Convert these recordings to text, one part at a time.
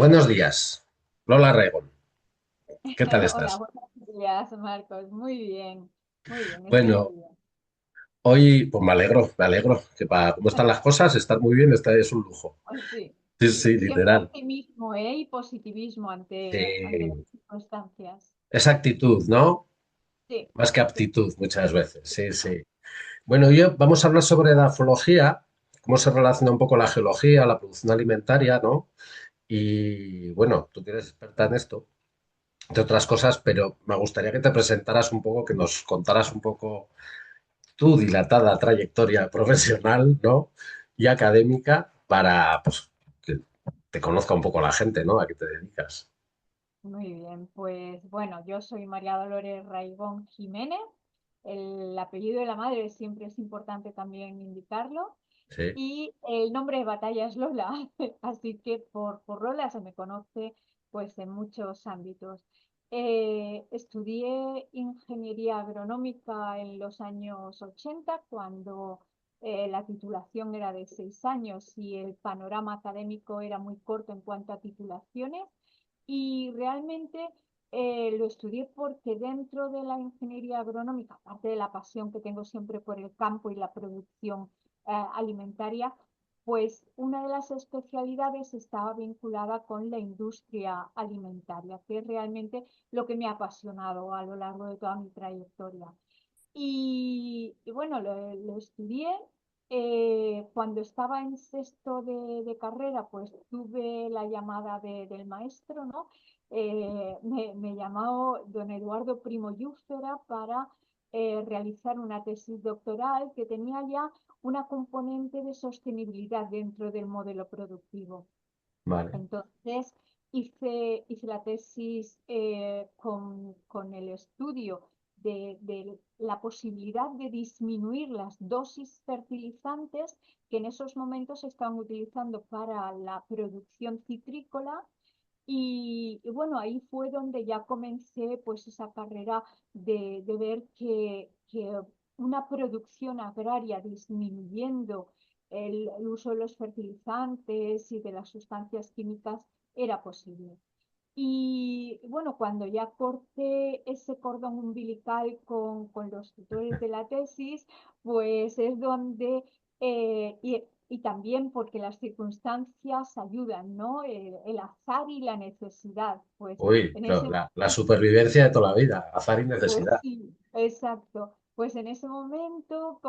Buenos días, Lola Regón. ¿Qué tal Hola, estás? buenos días, Marcos. Muy bien, estoy muy Bueno, bien. hoy pues me alegro, que para cómo están las cosas, estar muy bien, esta es un lujo. Pues sí, Sí, sí, siempre literal. optimismo, y positivismo ante las Sí, circunstancias. esa actitud, ¿no? Sí, Más que sí. aptitud muchas veces, sí, sí. Bueno, vamos a hablar sobre edafología, cómo se relaciona un poco la geología, la producción alimentaria, ¿no? Y bueno, tú que eres experta en esto, entre otras cosas, pero me gustaría que te presentaras un poco, que nos contaras un poco tu dilatada trayectoria profesional, ¿no? Y académica para pues, que te conozca un poco la gente, ¿no? A qué te dedicas. Muy bien, pues bueno, yo soy María Dolores Raigón Jiménez. El apellido de la madre siempre es importante también indicarlo. Sí, Y el nombre de batalla es Lola, así que por Lola se me conoce pues en muchos ámbitos. Estudié ingeniería agronómica en los años 80 cuando la titulación era de 6 años y el panorama académico era muy corto en cuanto a titulaciones. Y realmente lo estudié porque dentro de la ingeniería agronómica, aparte de la pasión que tengo siempre por el campo y la producción alimentaria, pues una de las especialidades estaba vinculada con la industria alimentaria, que es realmente lo que me ha apasionado a lo largo de toda mi trayectoria. Y bueno, lo estudié. Cuando estaba en sexto de carrera, pues tuve la llamada del maestro, ¿no? Me llamó don Eduardo Primo Llúfera para realizar una tesis doctoral que tenía ya una componente de sostenibilidad dentro del modelo productivo. vale. Entonces, hice la tesis con el estudio de la posibilidad de disminuir las dosis fertilizantes que en esos momentos se estaban utilizando para la producción citrícola. Y bueno, ahí fue donde ya comencé pues esa carrera de ver que una producción agraria disminuyendo el uso de los fertilizantes y de las sustancias químicas era posible. Y bueno, cuando ya corté ese cordón umbilical con los tutores de la tesis, pues es donde, y también porque las circunstancias ayudan, ¿no? El azar y la necesidad, pues Uy, en claro, ese la momento supervivencia de toda la vida, azar y pues necesidad. sí, exacto. Pues en ese momento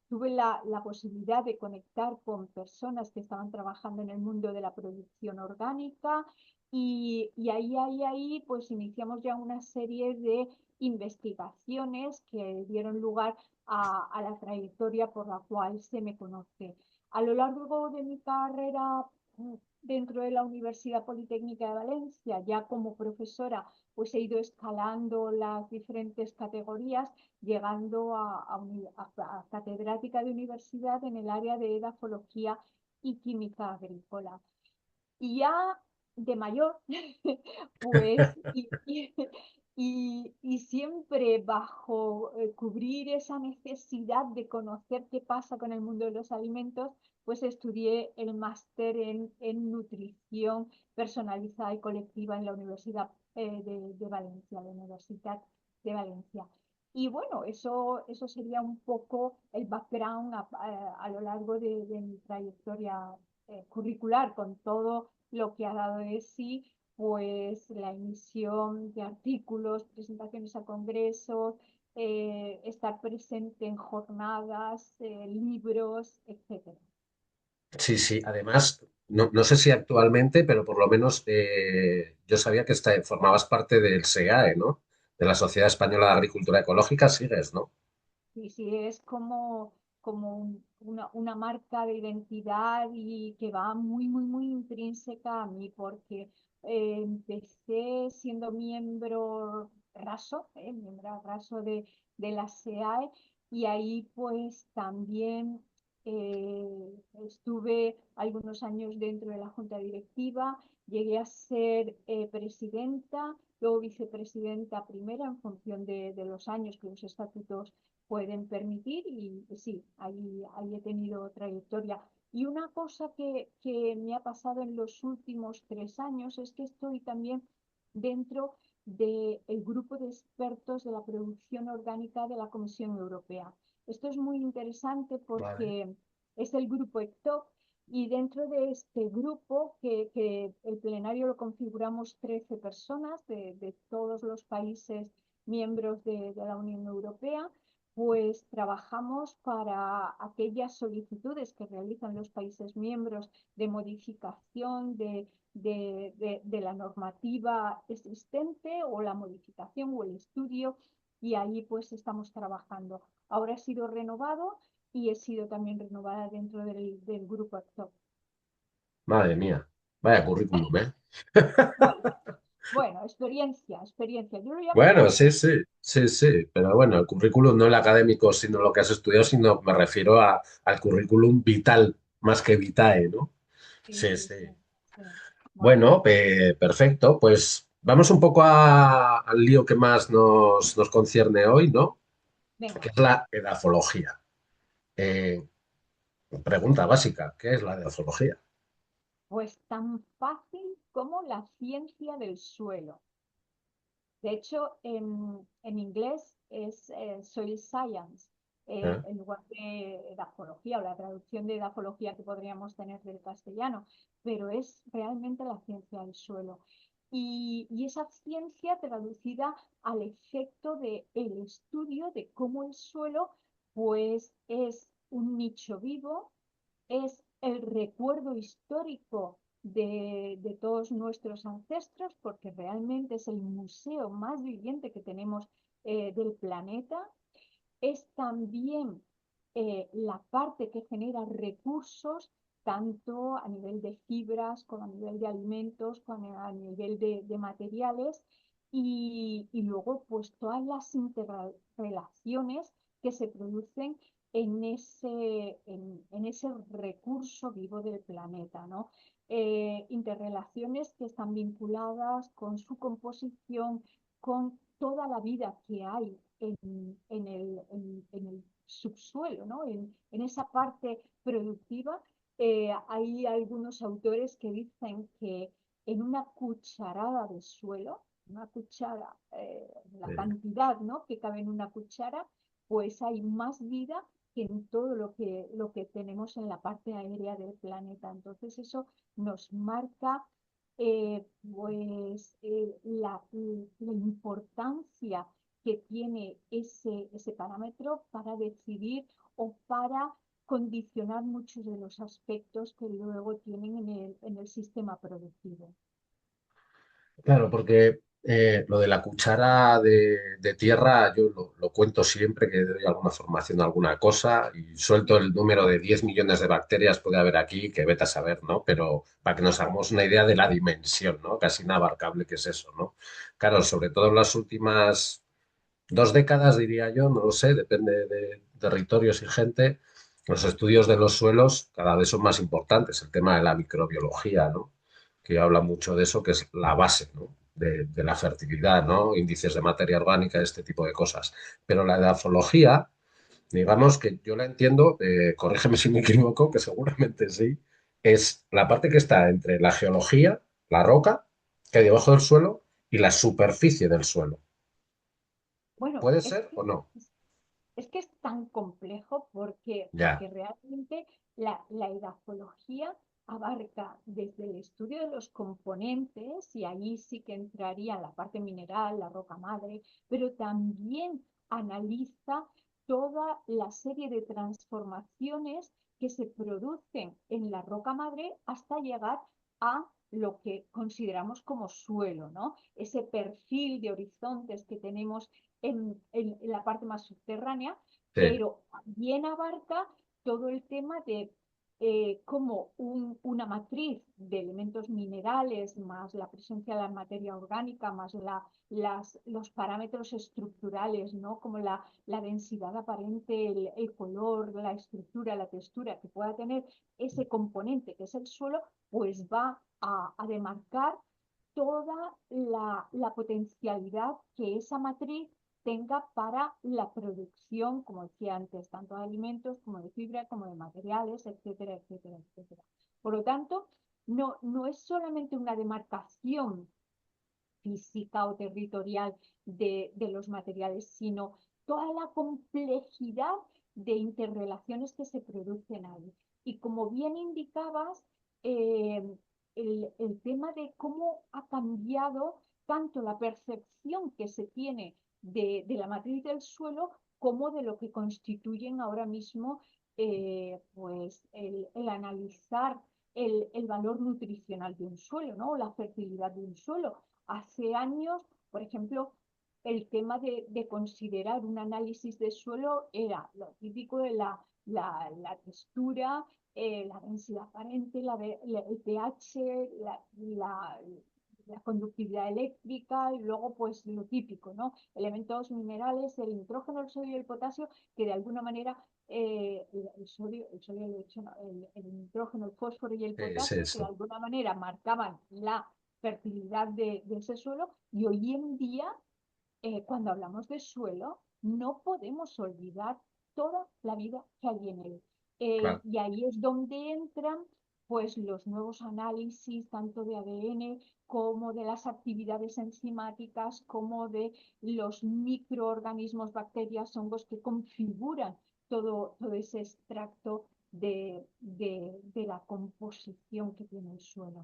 tuve la posibilidad de conectar con personas que estaban trabajando en el mundo de la producción orgánica y ahí, pues iniciamos ya una serie de investigaciones que dieron lugar a la trayectoria por la cual se me conoce. A lo largo de mi carrera dentro de la Universidad Politécnica de Valencia, ya como profesora, pues he ido escalando las diferentes categorías, llegando a catedrática de universidad en el área de edafología y química agrícola. Y ya de mayor, pues, y siempre bajo cubrir esa necesidad de conocer qué pasa con el mundo de los alimentos, pues estudié el máster en nutrición personalizada y colectiva en la Universidad de Valencia, la Universidad de Valencia. Y bueno, eso sería un poco el background a lo largo de mi trayectoria curricular, con todo lo que ha dado de sí, pues la emisión de artículos, presentaciones a congresos, estar presente en jornadas, libros, etcétera. Sí, sí, además, no sé si actualmente, pero por lo menos yo sabía que formabas parte del SEAE, ¿no? De la Sociedad Española de Agricultura Ecológica, sigues, ¿no? Y sí, es como una marca de identidad y que va muy intrínseca a mí, porque empecé siendo miembro raso de la SEAE, y ahí pues también estuve algunos años dentro de la junta directiva, llegué a ser presidenta, luego vicepresidenta primera en función de los años que los estatutos pueden permitir y sí, ahí he tenido trayectoria. Y una cosa que me ha pasado en los últimos 3 años es que estoy también dentro del grupo de expertos de la producción orgánica de la Comisión Europea. Esto es muy interesante Vale. porque es el grupo ECTOC y dentro de este grupo, que el plenario lo configuramos 13 personas de todos los países miembros de la Unión Europea, pues trabajamos para aquellas solicitudes que realizan los países miembros de modificación de la normativa existente o la modificación o el estudio, y ahí pues estamos trabajando. Ahora ha sido renovado y he sido también renovada dentro del grupo ACTOP. Madre mía. Vaya currículum, ¿eh? Bueno, bueno, experiencia, experiencia. Yo lo llamo Bueno, sí, experiencia. sí, sí, sí, pero bueno, el currículum no el académico, sino lo que has estudiado, sino me refiero al currículum vital, más que vitae, ¿no? Sí, Sí, sí, sí. sí, sí. Bueno, Bueno, perfecto, pues vamos un poco al lío que más nos concierne hoy, ¿no? Que venga. es la edafología. Eh, Pregunta básica, ¿qué es la edafología? Pues tan fácil como la ciencia del suelo. De hecho, en inglés es soil science, ¿Eh? en lugar de edafología o la traducción de edafología que podríamos tener del castellano, pero es realmente la ciencia del suelo. Y esa ciencia traducida al efecto del estudio de cómo el suelo pues, es un nicho vivo, es el recuerdo histórico de todos nuestros ancestros, porque realmente es el museo más viviente que tenemos del planeta. Es también la parte que genera recursos, tanto a nivel de fibras, como a nivel de alimentos, como a nivel de materiales, y luego pues todas las interrelaciones que se producen en ese recurso vivo del planeta, ¿no? Interrelaciones que están vinculadas con su composición, con toda la vida que hay en el subsuelo, ¿no? En esa parte productiva. Hay algunos autores que dicen que en una cucharada de suelo, una cuchara, la Eh, cantidad, ¿no?, que cabe en una cuchara, pues hay más vida que en todo lo que tenemos en la parte aérea del planeta. Entonces eso nos marca la importancia que tiene ese parámetro para decidir o para condicionar muchos de los aspectos que luego tienen en el sistema productivo. Claro, porque lo de la cuchara de tierra yo lo cuento siempre que doy alguna formación de alguna cosa y suelto el número de 10 millones de bacterias puede haber aquí, que vete a saber, ¿no? Pero para que nos hagamos una idea de la dimensión, ¿no? Casi inabarcable que es eso, ¿no? Claro, sobre todo en las últimas 2 décadas, diría yo, no lo sé, depende de territorios y gente, los estudios de los suelos cada vez son más importantes, el tema de la microbiología, ¿no? Que habla mucho de eso, que es la base, ¿no? De la fertilidad, ¿no? Índices de materia orgánica, este tipo de cosas. Pero la edafología, digamos que yo la entiendo, corrígeme si me equivoco, que seguramente sí, es la parte que está entre la geología, la roca, que hay debajo del suelo, y la superficie del suelo. Bueno, ¿Puede es ser que o no? Es que es tan complejo porque Ya, realmente la edafología abarca desde el estudio de los componentes, y ahí sí que entraría la parte mineral, la roca madre, pero también analiza toda la serie de transformaciones que se producen en la roca madre hasta llegar a lo que consideramos como suelo, ¿no? Ese perfil de horizontes que tenemos en la parte más subterránea, sí. pero también abarca todo el tema de cómo una matriz de elementos minerales, más la presencia de la materia orgánica, más los parámetros estructurales, ¿no?, como la densidad aparente, el color, la estructura, la textura que pueda tener ese componente que es el suelo, pues va a demarcar toda la potencialidad que esa matriz tenga para la producción, como decía antes, tanto de alimentos como de fibra, como de materiales, etcétera, etcétera, etcétera. Por lo tanto, no es solamente una demarcación física o territorial de los materiales, sino toda la complejidad de interrelaciones que se producen ahí. Y como bien indicabas, eh, el tema de cómo ha cambiado tanto la percepción que se tiene de la matriz del suelo como de lo que constituyen ahora mismo pues el analizar el valor nutricional de un suelo, ¿no? O la fertilidad de un suelo. Hace años, por ejemplo, el tema de considerar un análisis de suelo era lo típico de la textura, la densidad aparente, el pH, la conductividad eléctrica y luego pues lo típico, ¿no? Elementos minerales, el nitrógeno, el sodio y el potasio, que de alguna manera el sodio, de hecho, no, el nitrógeno, el fósforo y el Es potasio, que de eso. alguna manera marcaban la fertilidad de ese suelo. Y hoy en día, cuando hablamos de suelo, no podemos olvidar toda la vida que hay en él. Claro. Y ahí es donde entran pues los nuevos análisis tanto de ADN como de las actividades enzimáticas, como de los microorganismos, bacterias, hongos que configuran todo ese extracto de la composición que tiene el suelo.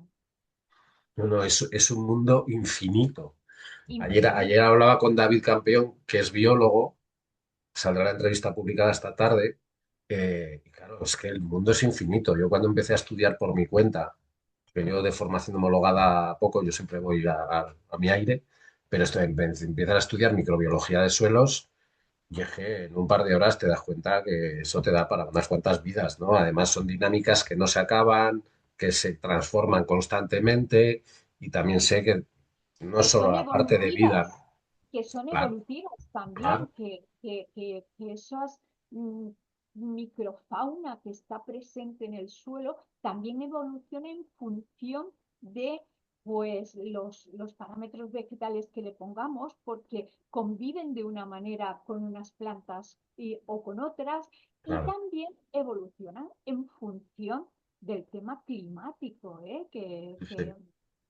No, no, es un mundo infinito. Ayer Infinito. hablaba con David Campeón, que es biólogo, saldrá la entrevista publicada esta tarde. Y claro, es que el mundo es infinito. Yo cuando empecé a estudiar por mi cuenta, que yo de formación homologada poco, yo siempre voy a mi aire, pero esto, empiezas a estudiar microbiología de suelos y es que en un par de horas te das cuenta que eso te da para unas cuantas vidas, ¿no? Además son dinámicas que no se acaban, que se transforman constantemente y también sé que no que solo son la parte de vida, ¿no? evolutivas, que son Claro, evolutivas también, claro, que esas microfauna que está presente en el suelo también evoluciona en función de pues los parámetros vegetales que le pongamos, porque conviven de una manera con unas plantas o con otras, y claro. también evolucionan en función del tema climático, Sí, que sí.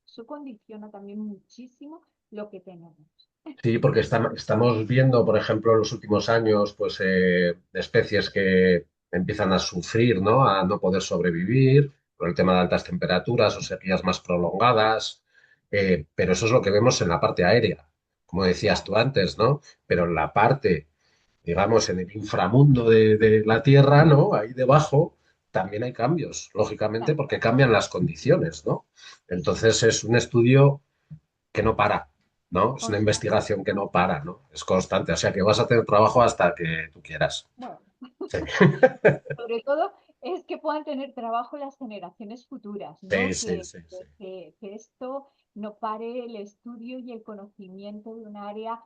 eso condiciona también muchísimo lo que tenemos. Sí, porque estamos viendo, por ejemplo, en los últimos años, pues especies que empiezan a sufrir, ¿no? A no poder sobrevivir por el tema de altas temperaturas o sequías más prolongadas. Pero eso es lo que vemos en la parte aérea, como decías Claro, tú antes, ¿no? Pero en la parte, digamos, en el inframundo de la Tierra, ¿no? Ahí debajo también hay cambios, lógicamente, claro, porque cambian las condiciones, ¿no? Entonces es un estudio que no para, ¿no? Es una constante, investigación que no constante. para, ¿no? Es constante, o sea que vas a tener trabajo hasta que tú quieras. Bueno, Sí, sobre todo es que puedan tener trabajo las generaciones futuras, sí, ¿no? sí, sí, sí. Que esto no pare el estudio y el conocimiento de un área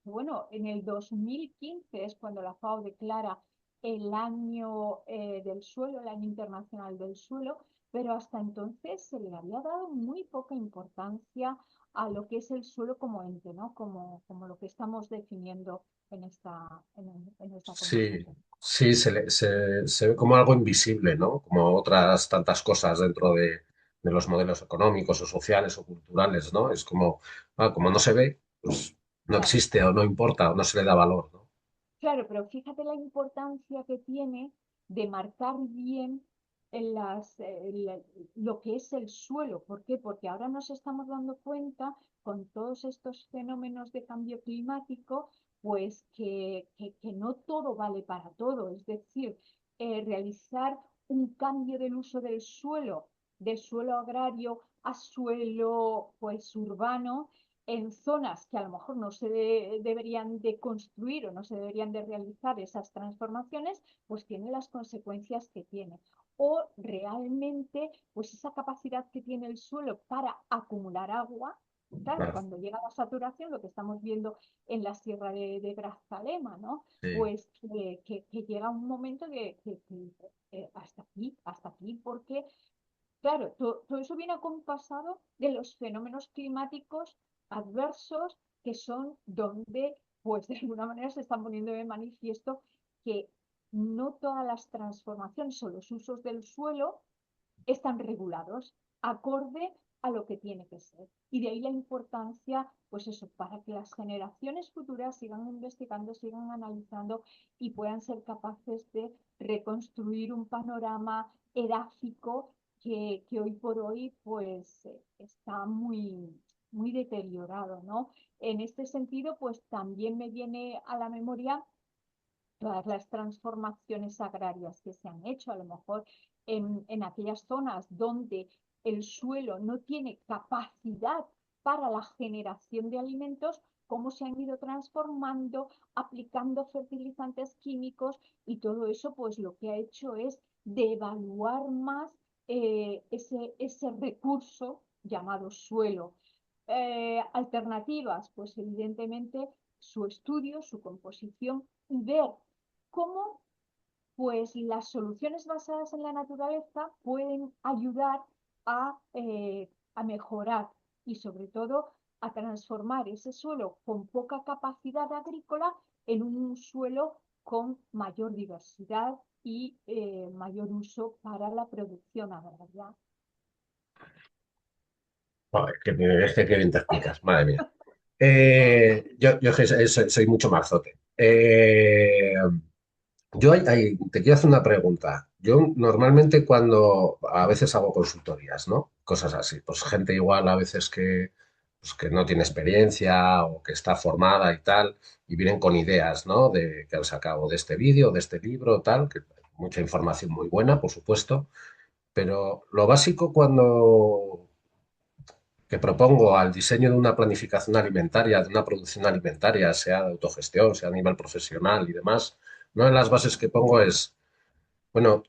bueno, en el 2015 es cuando la FAO declara el año del suelo, el año internacional del suelo, pero hasta entonces se le había dado muy poca importancia a lo que es el suelo como ente, ¿no? Como lo que estamos definiendo en esta Sí, conversación. sí, se ve como algo invisible, ¿no? Como otras tantas cosas dentro de los modelos económicos o sociales o culturales, ¿no? Es como, como no se ve, pues no Claro, existe o no importa o no se le da valor, ¿no? claro, pero fíjate la importancia que tiene de marcar bien lo que es el suelo. ¿Por qué? Porque ahora nos estamos dando cuenta con todos estos fenómenos de cambio climático, pues que no todo vale para todo. Es decir, realizar un cambio del uso del suelo agrario a suelo pues urbano, en zonas que a lo mejor no se deberían de construir o no se deberían de realizar esas transformaciones, pues tiene las consecuencias que tiene. O realmente, pues esa capacidad que tiene el suelo para acumular agua, claro, Claro, cuando llega la saturación, lo que estamos viendo en la sierra de Grazalema, ¿no? sí, Pues que llega un momento hasta aquí, porque claro, todo eso viene acompasado de los fenómenos climáticos adversos que son donde, pues de alguna manera se están poniendo de manifiesto que no todas las transformaciones o los usos del suelo están regulados acorde a lo que tiene que ser. Y de ahí la importancia, pues eso, para que las generaciones futuras sigan investigando, sigan analizando y puedan ser capaces de reconstruir un panorama edáfico que hoy por hoy pues está muy deteriorado, ¿no? En este sentido, pues también me viene a la memoria todas las transformaciones agrarias que se han hecho, a lo mejor en aquellas zonas donde el suelo no tiene capacidad para la generación de alimentos, cómo se han ido transformando, aplicando fertilizantes químicos y todo eso, pues lo que ha hecho es devaluar más ese recurso llamado suelo. Alternativas, pues evidentemente su estudio, su composición y ver cómo pues las soluciones basadas en la naturaleza pueden ayudar a mejorar y sobre todo a transformar ese suelo con poca capacidad agrícola en un suelo con mayor diversidad y mayor uso para la producción agraria. Joder, qué bien te explicas, madre mía. Yo que soy mucho marzote. Te quiero hacer una pregunta. Yo normalmente cuando a veces hago consultorías, ¿no? Cosas así. Pues gente igual a veces que no tiene experiencia o que está formada y tal, y vienen con ideas, ¿no? De que han sacado de este vídeo, de este libro, tal, que mucha información muy buena, por supuesto. Pero lo básico cuando que propongo al diseño de una planificación alimentaria, de una producción alimentaria, sea de autogestión, sea a nivel profesional y demás, una de las bases que pongo es, bueno,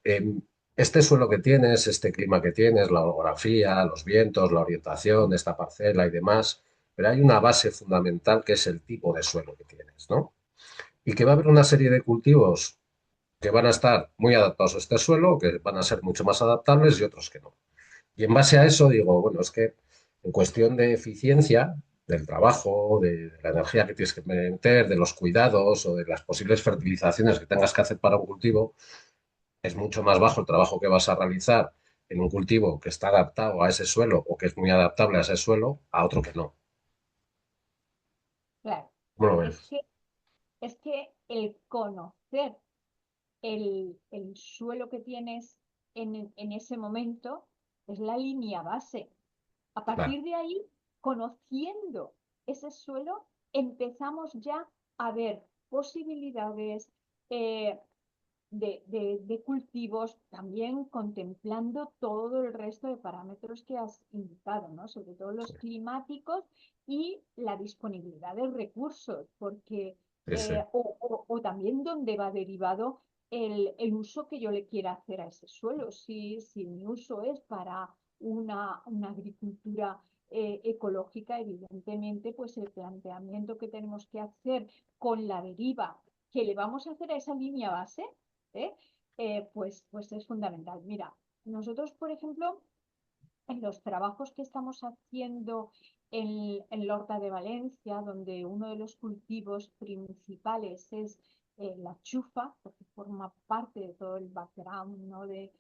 este suelo que tienes, este clima que tienes, la orografía, los vientos, la orientación de esta parcela y demás, pero hay una base fundamental que es el tipo de suelo que tienes, ¿no? Y que va a haber una serie de cultivos que van a estar muy adaptados a este suelo, que van a ser mucho más adaptables y otros que no. Y en base a eso digo, bueno, es que en cuestión de eficiencia del trabajo, de la energía que tienes que meter, de los cuidados o de las posibles fertilizaciones que tengas que hacer para un cultivo, es mucho más bajo el trabajo que vas a realizar en un cultivo que está adaptado a ese suelo o que es muy adaptable a ese suelo, a otro que no. Claro, ¿Cómo lo es ves? que, es que el conocer el suelo que tienes en ese momento es la línea base. A Claro, partir de ahí, conociendo ese suelo, empezamos ya a ver posibilidades eh, de cultivos, también contemplando todo el resto de parámetros que has indicado, ¿no? Sobre todo los climáticos y la disponibilidad de recursos, porque sí, sí, o también dónde va derivado el uso que yo le quiera hacer a ese suelo. Si mi uso es para una agricultura ecológica, evidentemente, pues el planteamiento que tenemos que hacer con la deriva que le vamos a hacer a esa línea base, ¿eh? Pues es fundamental. Mira, nosotros, por ejemplo, en los trabajos que estamos haciendo en Lorta de Valencia, donde uno de los cultivos principales es la chufa, porque forma parte de todo el background, ¿no? sí,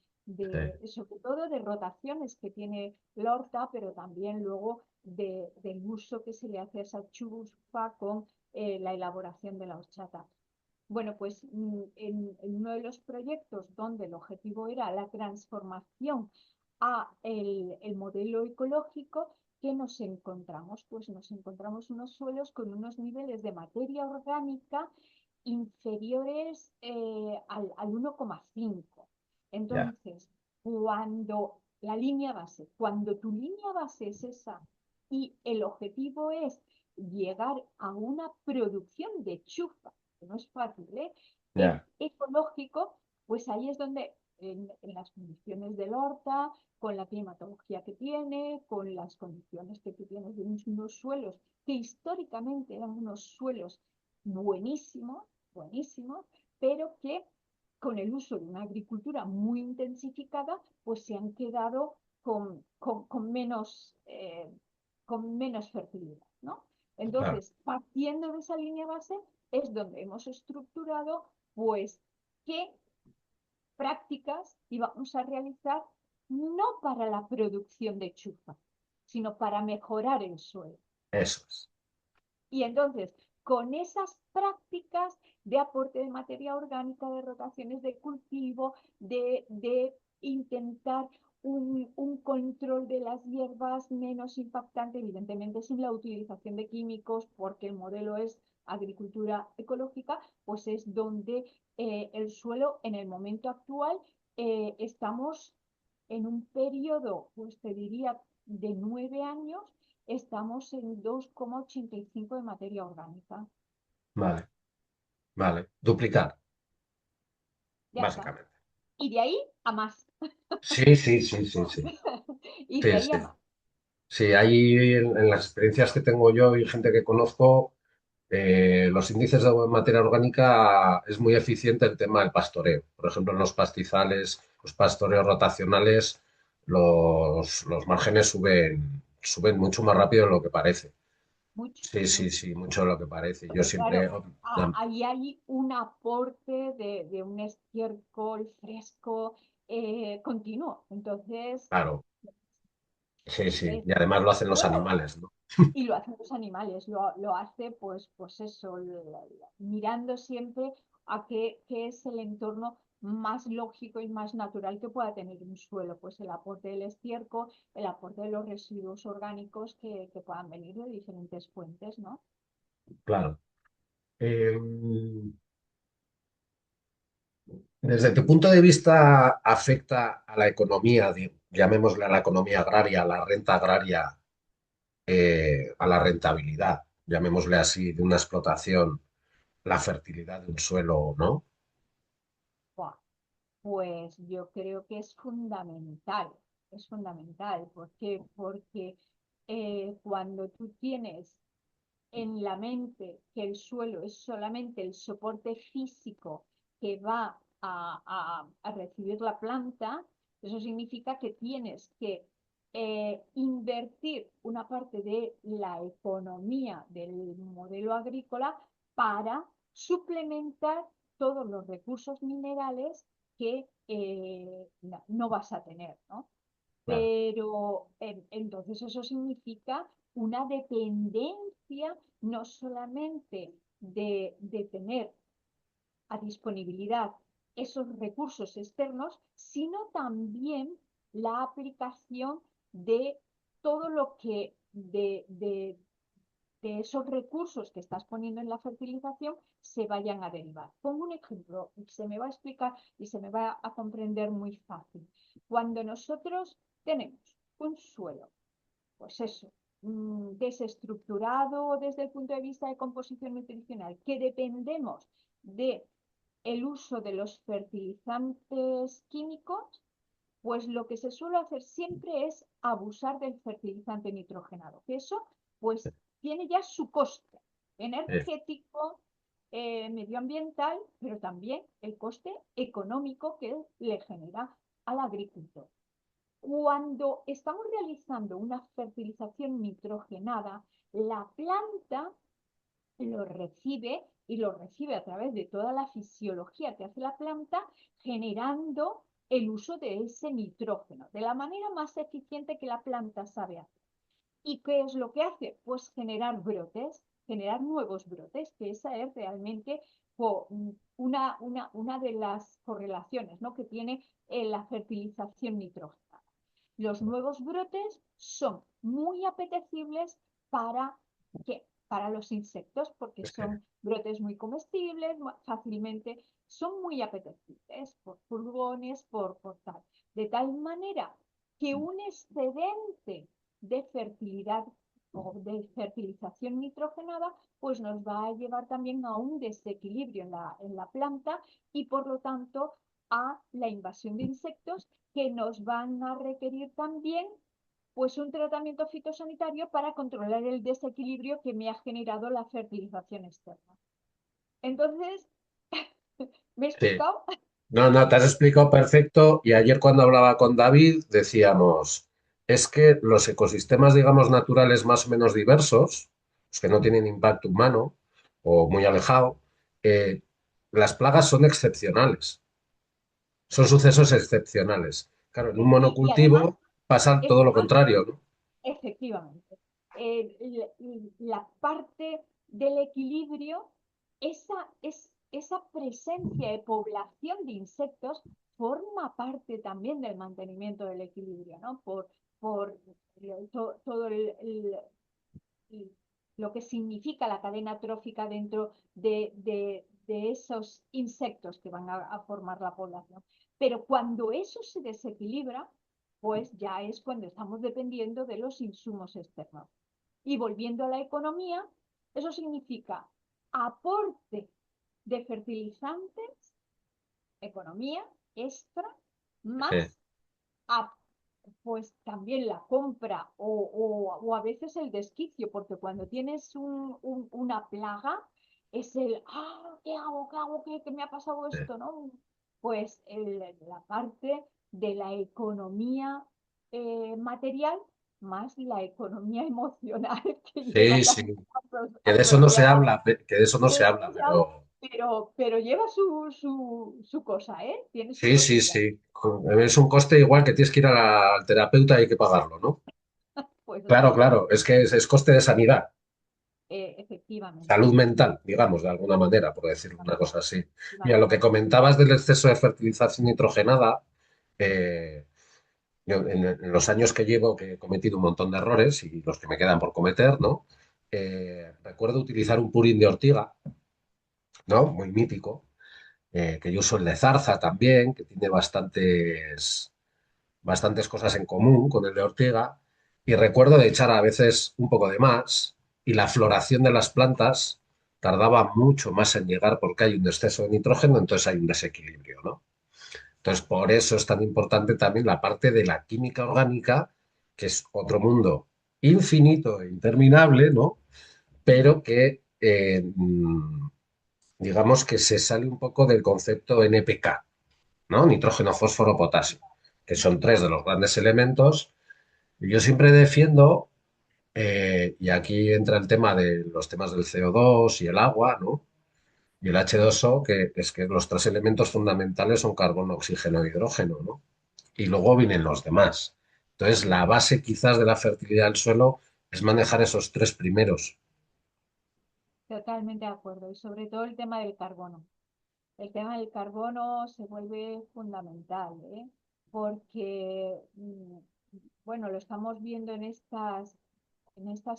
Sobre todo de rotaciones que tiene Lorta, pero también luego del uso que se le hace a esa chufa con la elaboración de la horchata. Bueno, pues en uno de los proyectos donde el objetivo era la transformación a el modelo ecológico, ¿qué nos encontramos? Pues nos encontramos unos suelos con unos niveles de materia orgánica inferiores al 1,5. ya, Entonces, cuando tu línea base es esa y el objetivo es llegar a una producción de chufa, que no es fácil, ya, ecológico, pues ahí es donde en las condiciones del horta, con la climatología que tiene, con las condiciones que tú tienes de unos suelos que históricamente eran unos suelos buenísimos, buenísimos, pero que con el uso de una agricultura muy intensificada, pues se han quedado con menos fertilidad, ¿no? claro, Entonces, partiendo de esa línea base, es donde hemos estructurado, pues, qué prácticas íbamos a realizar no para la producción de chufa, sino para mejorar el suelo. eso es. Y entonces, con esas prácticas de aporte de materia orgánica, de rotaciones de cultivo, de intentar control de las hierbas menos impactante, evidentemente sin la utilización de químicos, porque el modelo es agricultura ecológica, pues es donde el suelo en el momento actual estamos en un periodo, pues te diría, de 9 años estamos en 2,85 de materia orgánica. Vale, vale. Duplicar, Ya está. básicamente. Y de ahí a más. Sí, sí, sí, sí, sí. Y de Sí, ahí sí. a más. Sí, ahí en las experiencias que tengo yo y gente que conozco, los índices de materia orgánica es muy eficiente el tema del pastoreo. Por ejemplo, en los pastizales, los pastoreos rotacionales, los márgenes suben mucho más rápido de lo que parece. Mucho, Sí, sí, mucho. sí, mucho de lo que parece. Yo Porque siempre, claro, ahí hay un aporte de un estiércol fresco continuo. Entonces, claro, sí, sí. es, Y además lo hacen los bueno, animales, ¿no? y lo hacen los animales, lo hace pues eso, mirando siempre a qué es el entorno más lógico y más natural que pueda tener un suelo, pues el aporte del estiércol, el aporte de los residuos orgánicos que puedan venir de diferentes fuentes, ¿no? Claro. Desde tu punto de vista, ¿afecta a la economía, llamémosle a la economía agraria, a la renta agraria, a la rentabilidad, llamémosle así, de una explotación, la fertilidad de un suelo, ¿no? Buah, pues yo creo que es fundamental, ¿por qué? Porque cuando tú tienes en la mente que el suelo es solamente el soporte físico que va a recibir la planta, eso significa que tienes que invertir una parte de la economía del modelo agrícola para suplementar todos los recursos minerales que no vas a tener, ¿no? Claro, Pero entonces eso significa una dependencia no solamente de tener a disponibilidad esos recursos externos, sino también la aplicación de todo lo que de esos recursos que estás poniendo en la fertilización se vayan a derivar. Pongo un ejemplo, se me va a explicar y se me va a comprender muy fácil. Cuando nosotros tenemos un suelo, pues eso, desestructurado desde el punto de vista de composición nutricional, que dependemos de el uso de los fertilizantes químicos, pues lo que se suele hacer siempre es abusar del fertilizante nitrogenado, que eso pues tiene ya su coste eh, energético, medioambiental, pero también el coste económico que le genera al agricultor. Cuando estamos realizando una fertilización nitrogenada, la planta lo recibe y lo recibe a través de toda la fisiología que hace la planta, generando el uso de ese nitrógeno de la manera más eficiente que la planta sabe hacer. ¿Y qué es lo que hace? Pues generar brotes, generar nuevos brotes, que esa es realmente una de las correlaciones, ¿no?, que tiene la fertilización nitrógena. Los nuevos brotes son muy apetecibles para, ¿qué? Para los insectos, porque es que, son brotes muy comestibles, fácilmente, son muy apetecibles por pulgones, por tal. De tal manera que un excedente de fertilidad o de fertilización nitrogenada, pues nos va a llevar también a un desequilibrio en la planta y por lo tanto a la invasión de insectos que nos van a requerir también pues un tratamiento fitosanitario para controlar el desequilibrio que me ha generado la fertilización externa. Entonces, ¿me he sí. explicado? No, no, te has explicado perfecto. Y ayer cuando hablaba con David decíamos, es que los ecosistemas, digamos, naturales más o menos diversos, los que no tienen impacto humano o muy alejado, eh, las plagas son excepcionales, son sucesos excepcionales. Claro, en un Y además, monocultivo pasa todo lo esta contrario, ¿no? efectivamente. La parte del equilibrio, esa presencia de población de insectos forma parte también del mantenimiento del equilibrio, ¿no? Por todo lo que significa la cadena trófica dentro de esos insectos que van a formar la población. Pero cuando eso se desequilibra, pues ya es cuando estamos dependiendo de los insumos externos. Y volviendo a la economía, eso significa aporte de fertilizantes, economía extra, Eh, más a, pues también la compra o a veces el desquicio, porque cuando tienes una plaga es ¿qué hago? ¿Qué hago? ¿Qué me ha pasado eh. esto? ¿No? Pues la parte de la economía material más la economía emocional que lleva Sí, sí, también que de eso no se asociada. habla, que de eso no se De eso habla, no se habla, pero pero lleva su cosa, ¿eh? Tiene su sí, sí, cosilla. sí. Es un coste igual que tienes que ir al terapeuta y hay que pagarlo, ¿no? Pues Claro, así, claro, es que es coste de sanidad, efectivamente. salud mental, digamos, de alguna manera, por decirlo una cosa así. Mira, lo que Efectivamente. comentabas del exceso de fertilización nitrogenada, eh, yo en los años que llevo, que he cometido un montón de errores y los que me quedan por cometer, ¿no? Recuerdo utilizar un purín de ortiga, ¿no? Muy mítico, que yo uso el de zarza también, que tiene bastantes cosas en común con el de ortiga, y recuerdo de echar a veces un poco de más, y la floración de las plantas tardaba mucho más en llegar porque hay un exceso de nitrógeno, entonces hay un desequilibrio, ¿no? Entonces, por eso es tan importante también la parte de la química orgánica, que es otro mundo infinito e interminable, ¿no? Pero que, digamos que se sale un poco del concepto NPK, ¿no? Nitrógeno, fósforo, potasio, que son tres de los grandes elementos. Y yo siempre defiendo, y aquí entra el tema de los temas del CO2 y el agua, ¿no? Y el H2O, que es que los tres elementos fundamentales son carbono, oxígeno e hidrógeno, ¿no? Y luego vienen los demás. Entonces, la base quizás de la fertilidad del suelo es manejar esos tres primeros. Totalmente de acuerdo. Y sobre todo el tema del carbono. El tema del carbono se vuelve fundamental, ¿eh? Porque, bueno, lo estamos viendo en estas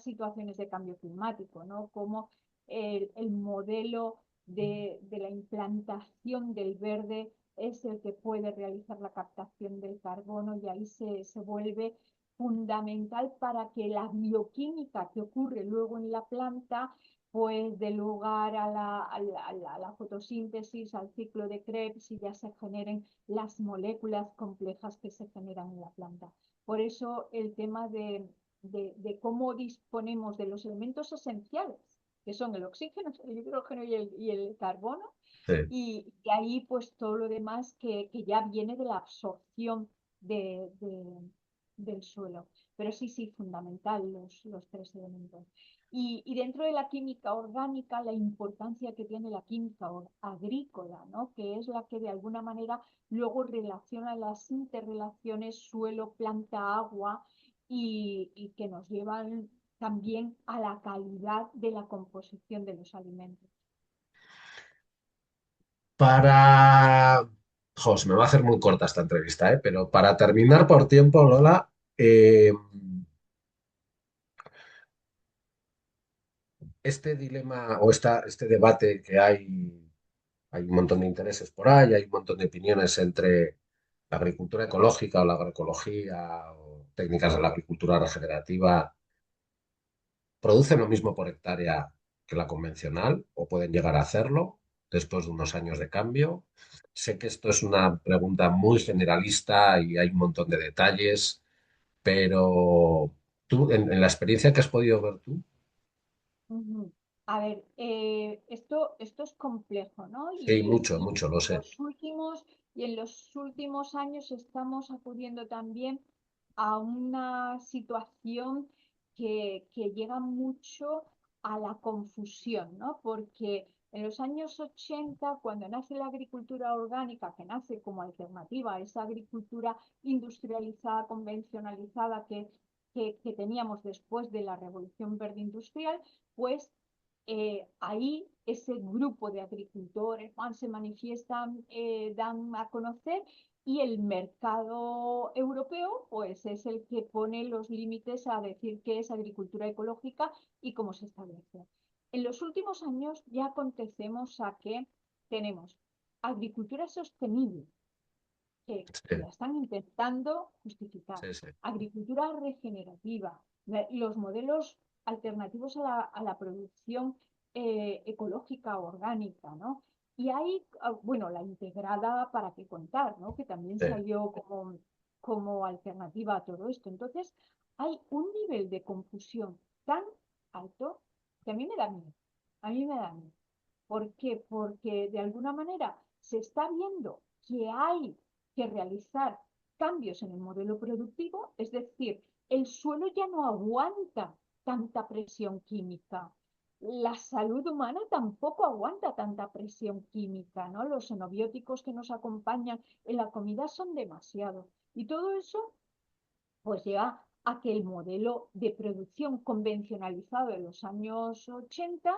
situaciones de cambio climático, ¿no? Como el modelo de la implantación del verde es el que puede realizar la captación del carbono y ahí se vuelve fundamental para que la bioquímica que ocurre luego en la planta pues dé lugar a la fotosíntesis, al ciclo de Krebs y ya se generen las moléculas complejas que se generan en la planta. Por eso el tema de cómo disponemos de los elementos esenciales, que son el oxígeno, el hidrógeno y el carbono, Sí. y ahí pues todo lo demás que ya viene de la absorción de, de- del suelo. Pero sí, sí, fundamental los tres elementos. Y dentro de la química orgánica, la importancia que tiene la química agrícola, ¿no? Que es la que de alguna manera luego relaciona las interrelaciones suelo, planta, agua y que nos llevan también a la calidad de la composición de los alimentos. Para... Jos, me va a hacer muy corta esta entrevista, ¿eh? Pero para terminar por tiempo, Lola, este dilema o este debate que hay un montón de intereses por ahí, hay un montón de opiniones entre la agricultura ecológica o la agroecología o técnicas de la agricultura regenerativa. ¿Producen lo mismo por hectárea que la convencional o pueden llegar a hacerlo después de unos años de cambio? Sé que esto es una pregunta muy generalista y hay un montón de detalles, pero tú, en la experiencia que has podido ver tú, Ujú. A ver, esto es complejo, ¿no? sí, mucho, mucho, lo sé. Y en los últimos años estamos acudiendo también a una situación que llega mucho a la confusión, ¿no? Porque en los años 80, cuando nace la agricultura orgánica, que nace como alternativa a esa agricultura industrializada, convencionalizada que teníamos después de la Revolución Verde Industrial, pues ahí ese grupo de agricultores se manifiestan, dan a conocer y el mercado europeo pues es el que pone los límites a decir qué es agricultura ecológica y cómo se establece. En los últimos años ya acontecemos a que tenemos agricultura sostenible, que Sí, la están intentando justificar, sí, sí, agricultura regenerativa, los modelos alternativos a la producción ecológica orgánica, ¿no? Y hay, bueno, la integrada para qué contar, ¿no? Que también sí, salió como alternativa a todo esto. Entonces, hay un nivel de confusión tan alto que a mí me da miedo. A mí me da miedo. ¿Por qué? Porque de alguna manera se está viendo que hay que realizar cambios en el modelo productivo, es decir, el suelo ya no aguanta tanta presión química. La salud humana tampoco aguanta tanta presión química, ¿no? Los xenobióticos que nos acompañan en la comida son demasiados. Y todo eso pues lleva a que el modelo de producción convencionalizado de los años 80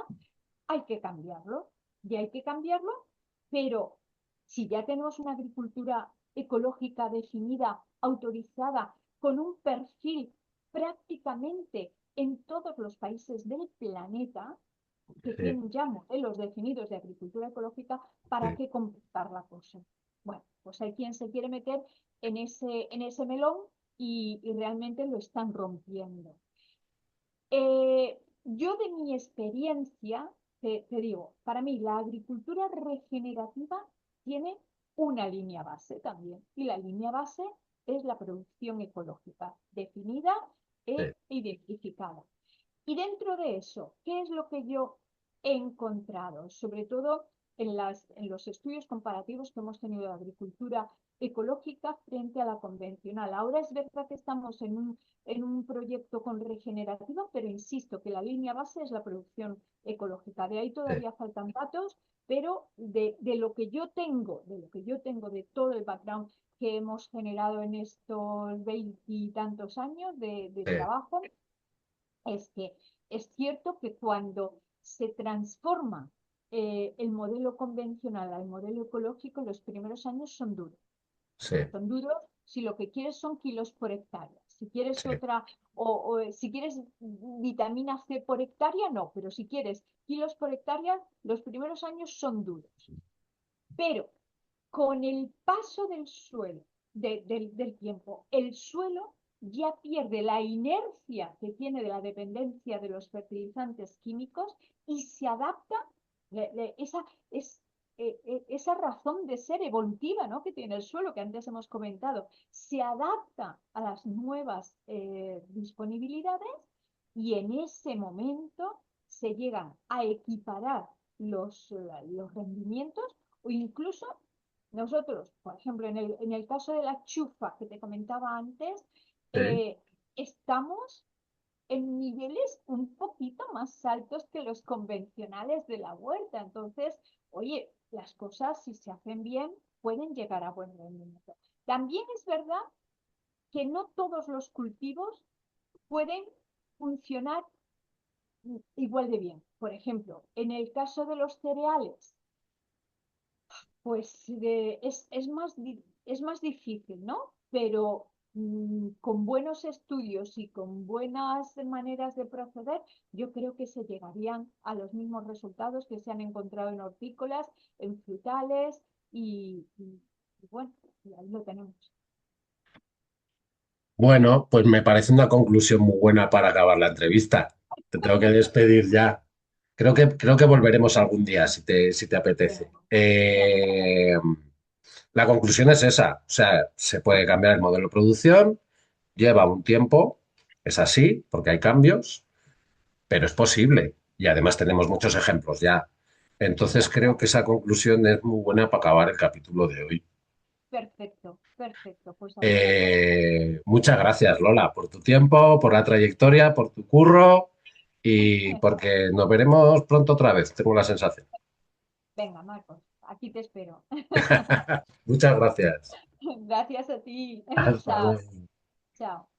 hay que cambiarlo, y hay que cambiarlo, pero si ya tenemos una agricultura ecológica definida, autorizada, con un perfil prácticamente en todos los países del planeta, que sí, tienen ya modelos definidos de agricultura ecológica, ¿para sí. qué complicar la cosa? Bueno, pues hay quien se quiere meter en ese melón y realmente lo están rompiendo. Yo de mi experiencia, te digo, para mí la agricultura regenerativa tiene una línea base también, y la línea base es la producción ecológica, definida e Sí, identificada. Y dentro de eso, ¿qué es lo que yo he encontrado? Sobre todo en los estudios comparativos que hemos tenido de agricultura ecológica frente a la convencional. Ahora es verdad que estamos en un proyecto con regenerativa, pero insisto que la línea base es la producción ecológica. De ahí sí, todavía faltan datos, pero de lo que yo tengo, de lo que yo tengo de todo el background que hemos generado en estos veintitantos años de sí, trabajo, es que es cierto que cuando se transforma el modelo convencional al modelo ecológico, los primeros años son duros. sí, Son duros si lo que quieres son kilos por hectárea. Si quieres sí, otra, o si quieres vitamina C por hectárea, no, pero si quieres kilos por hectárea, los primeros años son duros. Pero con el paso del suelo, del tiempo, el suelo ya pierde la inercia que tiene de la dependencia de los fertilizantes químicos y se adapta, esa, esa razón de ser evolutiva, ¿no?, que tiene el suelo, que antes hemos comentado, se adapta a las nuevas disponibilidades y en ese momento se llegan a equiparar los rendimientos o incluso nosotros, por ejemplo, en el caso de la chufa que te comentaba antes, sí. eh, estamos en niveles un poquito más altos que los convencionales de la huerta. Entonces, oye, las cosas, si se hacen bien, pueden llegar a buen rendimiento. También es verdad que no todos los cultivos pueden funcionar igual de bien. Por ejemplo, en el caso de los cereales, pues es más difícil, ¿no? Pero con buenos estudios y con buenas maneras de proceder, yo creo que se llegarían a los mismos resultados que se han encontrado en hortícolas, en frutales y bueno, y ahí lo tenemos. Bueno, pues me parece una conclusión muy buena para acabar la entrevista. Te tengo que despedir ya. Creo que volveremos algún día, si te apetece. Bueno, de acuerdo. La conclusión es esa. O sea, se puede cambiar el modelo de producción, lleva un tiempo, es así, porque hay cambios, pero es posible. Y además tenemos muchos ejemplos ya. De Entonces creo que acuerdo. esa conclusión es muy buena para acabar el capítulo de hoy. Perfecto, perfecto. Pues así lo haremos. Muchas gracias, Lola, por tu tiempo, por la trayectoria, por tu curro. y porque nos veremos pronto otra vez, tengo la sensación. Venga, Marcos, aquí te espero. Muchas gracias. Gracias a ti. Hasta Chao, luego. chao.